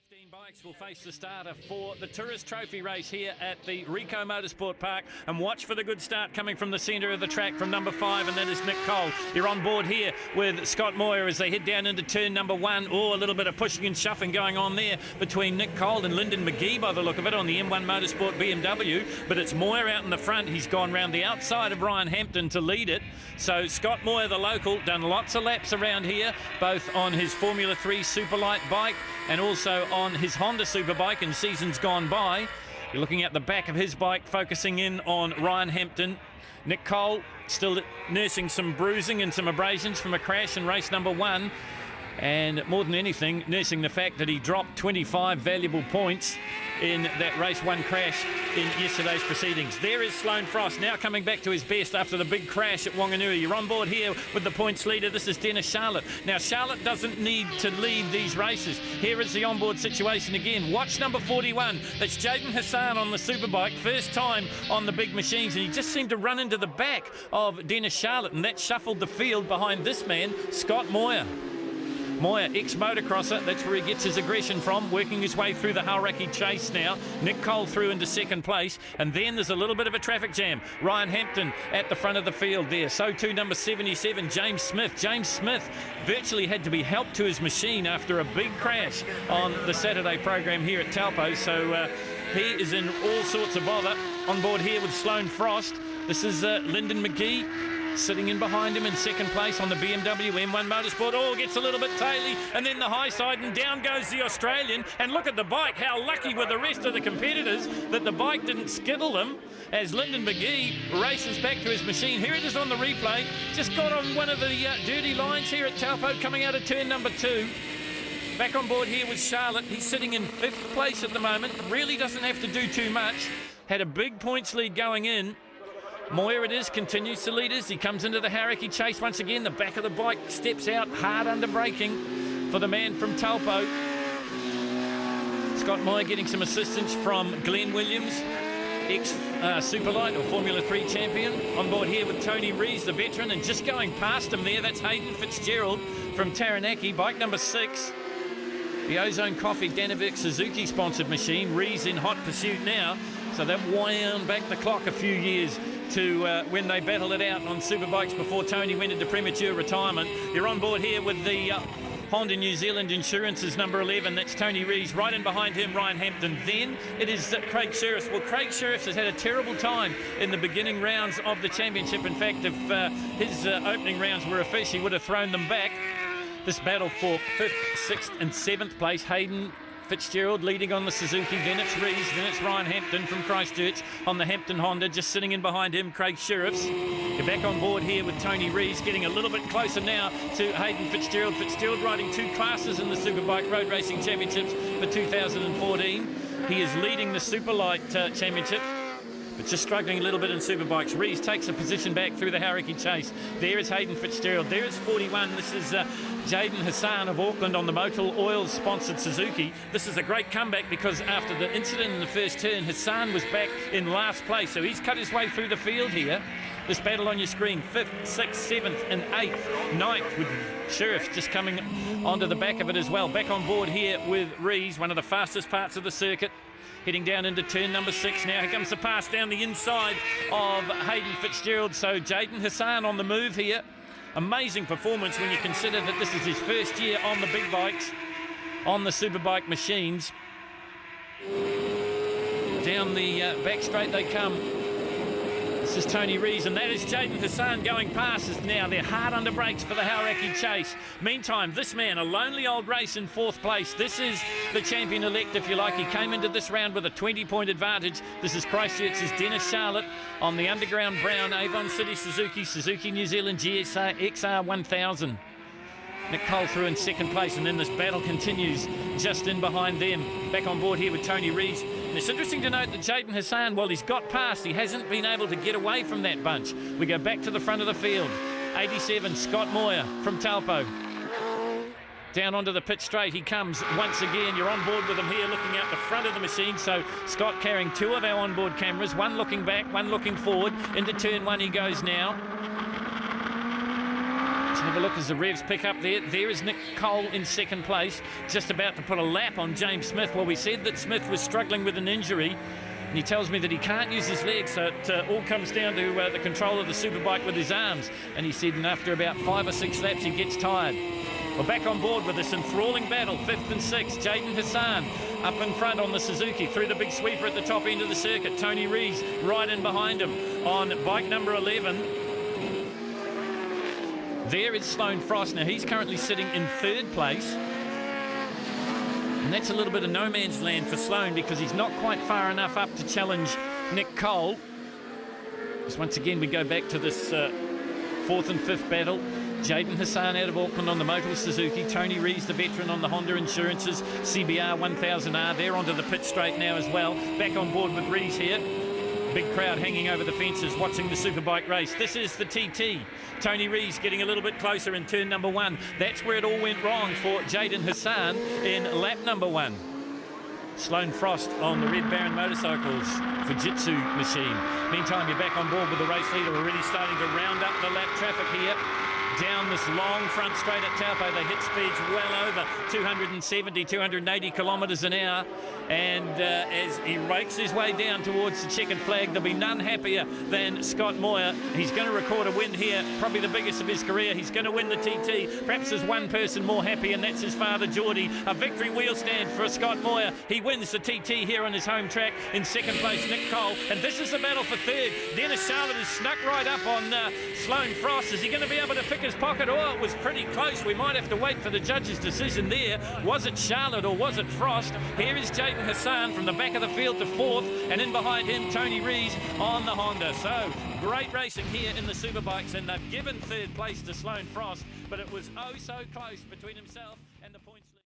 15 bikes will face the starter for the Tourist Trophy race here at the Ricoh Motorsport Park, and watch for the good start coming from the centre of the track from number 5, and that is Nick Cole. You're on board here with Scott Moyer as they head down into turn number 1. Oh, a little bit of pushing and shuffling going on there between Nick Cole and Lyndon McGee by the look of it on the M1 Motorsport BMW, but it's Moyer out in the front. He's gone round the outside of Ryan Hampton to lead it. So Scott Moyer, the local, done lots of laps around here, both on his Formula 3 Superlight bike and also on his Honda Superbike in seasons gone by. You're looking at the back of his bike, focusing in on Ryan Hampton. Nick Cole still nursing some bruising and some abrasions from a crash in race number 1. And more than anything, nursing the fact that he dropped 25 valuable points in that race 1 crash in yesterday's proceedings. There is Sloane Frost now coming back to his best after the big crash at Wanganui. You're on board here with the points leader. This is Dennis Charlotte. Now, Charlotte doesn't need to lead these races. Here is the onboard situation again. Watch number 41. That's Jaden Hassan on the Superbike. First time on the big machines, and he just seemed to run into the back of Dennis Charlotte, and that shuffled the field behind this man, Scott Moyer. Moyer, ex-motocrosser, that's where he gets his aggression from, working his way through the Hauraki chase now. Nick Cole through into second place, and then there's a little bit of a traffic jam. Ryan Hampton at the front of the field there. So too number 77, James Smith. James Smith virtually had to be helped to his machine after a big crash on the Saturday program here at Taupo, so he is in all sorts of bother. On board here with Sloane Frost. This is Lyndon McGee, sitting in behind him in second place on the BMW M1 Motorsport. Oh, gets a little bit taily, and then the high side, and down goes the Australian. And look at the bike. How lucky were the rest of the competitors that the bike didn't skittle them as Lyndon McGee races back to his machine. Here it is on the replay. Just got on one of the dirty lines here at Taupo, coming out of turn number 2. Back on board here with Charlotte. He's sitting in 5th place at the moment. Really doesn't have to do too much. Had a big points lead going in. Moyer it is, continues to lead us. He comes into the Hauraki chase once again. The back of the bike steps out, hard under braking for the man from Taupo. Scott Moyer getting some assistance from Glenn Williams, ex-Superlight or Formula 3 champion. On board here with Tony Rees, the veteran, and just going past him there, that's Hayden Fitzgerald from Taranaki, bike number 6. The Ozone Coffee Danavic Suzuki sponsored machine. Rees in hot pursuit now, so they've wound back the clock a few years to when they battled it out on Superbikes before Tony went into premature retirement. You're on board here with the Honda New Zealand Insurance's number 11. That's Tony Rees. Right in behind him, Ryan Hampton. Then it is Craig Sheriffs. Well, Craig Sheriffs has had a terrible time in the beginning rounds of the championship. In fact, if his opening rounds were a fish, he would have thrown them back. This battle for 5th, 6th and 7th place. Hayden Fitzgerald leading on the Suzuki, then it's Rees, then it's Ryan Hampton from Christchurch on the Hampton Honda, just sitting in behind him, Craig Sheriffs. You're back on board here with Tony Rees, getting a little bit closer now to Hayden Fitzgerald. Fitzgerald riding 2 classes in the Superbike Road Racing Championships for 2014. He is leading the Superlight Championship, but just struggling a little bit in Superbikes. Rees takes a position back through the Hauraki chase. There is Hayden Fitzgerald. There is 41. This is Jaden Hassan of Auckland on the Motul Oils sponsored Suzuki. This is a great comeback because after the incident in the first turn, Hassan was back in last place. So he's cut his way through the field here. This battle on your screen, 5th, 6th, 7th and 8th, 9th with Sheriffs just coming onto the back of it as well. Back on board here with Rees, one of the fastest parts of the circuit. Heading down into turn number 6 now. Here comes the pass down the inside of Hayden Fitzgerald. So Jaden Hassan on the move here. Amazing performance when you consider that this is his first year on the big bikes, on the Superbike machines. Down the back straight they come. This is Tony Rees, and that is Jaden Hassan going past us now. They're hard under brakes for the Hauraki chase. Meantime, this man, a lonely old race in 4th place. This is the champion-elect, if you like. He came into this round with a 20-point advantage. This is Christchurch's Dennis Charlotte on the underground brown Avon City Suzuki, Suzuki New Zealand GSR XR 1000. Nick Cole through in 2nd place, and then this battle continues just in behind them. Back on board here with Tony Rees. And it's interesting to note that Jaden Hassan, while he's got past, he hasn't been able to get away from that bunch. We go back to the front of the field. 87, Scott Moyer from Taupo. Down onto the pit straight he comes once again. You're on board with him here looking out the front of the machine. So Scott carrying 2 of our onboard cameras, one looking back, one looking forward. Into turn 1 he goes now. Let's have a look as the revs pick up there. There is Nick Cole in second place, just about to put a lap on James Smith. Well, we said that Smith was struggling with an injury, and he tells me that he can't use his legs, so it all comes down to the control of the Superbike with his arms. And he said, and after about 5 or 6 laps, he gets tired. We're back on board with this enthralling battle, 5th and 6th. Jaden Hassan up in front on the Suzuki, through the big sweeper at the top end of the circuit. Tony Rees right in behind him on bike number 11. There is Sloane Frost. Now, he's currently sitting in 3rd place. And that's a little bit of no man's land for Sloane, because he's not quite far enough up to challenge Nick Cole. Just once again, we go back to this 4th and 5th battle. Jaden Hassan out of Auckland on the Motul Suzuki. Tony Rees, the veteran, on the Honda Insurances CBR 1000R. They're onto the pit straight now as well. Back on board with Rees here. Big crowd hanging over the fences watching the Superbike race. This is the TT. Tony Rees getting a little bit closer in turn number 1. That's where it all went wrong for Jaden Hassan in lap number 1. Sloane Frost on the Red Baron Motorcycles Fujitsu machine. Meantime, you're back on board with the race leader, already starting to round up the lap traffic here. Down this long front straight at Taupo, they hit speeds well over 270, 280 kilometres an hour. And as he rakes his way down towards the checkered flag, there'll be none happier than Scott Moir. He's going to record a win here, probably the biggest of his career. He's going to win the TT. Perhaps there's one person more happy, and that's his father, Geordie. A victory wheel stand for Scott Moir. He wins the TT here on his home track. In 2nd place, Nick Cole. And this is the battle for 3rd. Dennis Charlotte has snuck right up on Sloane Frost. Is he going to be able to pick his pocket? Oh, it was pretty close. We might have to wait for the judge's decision there. Was it Charlotte or was it Frost? Here is Jaden Hassan from the back of the field to 4th, and in behind him, Tony Rees on the Honda. So, great racing here in the Superbikes, and they've given 3rd place to Sloane Frost, but it was oh so close between himself and the points leader.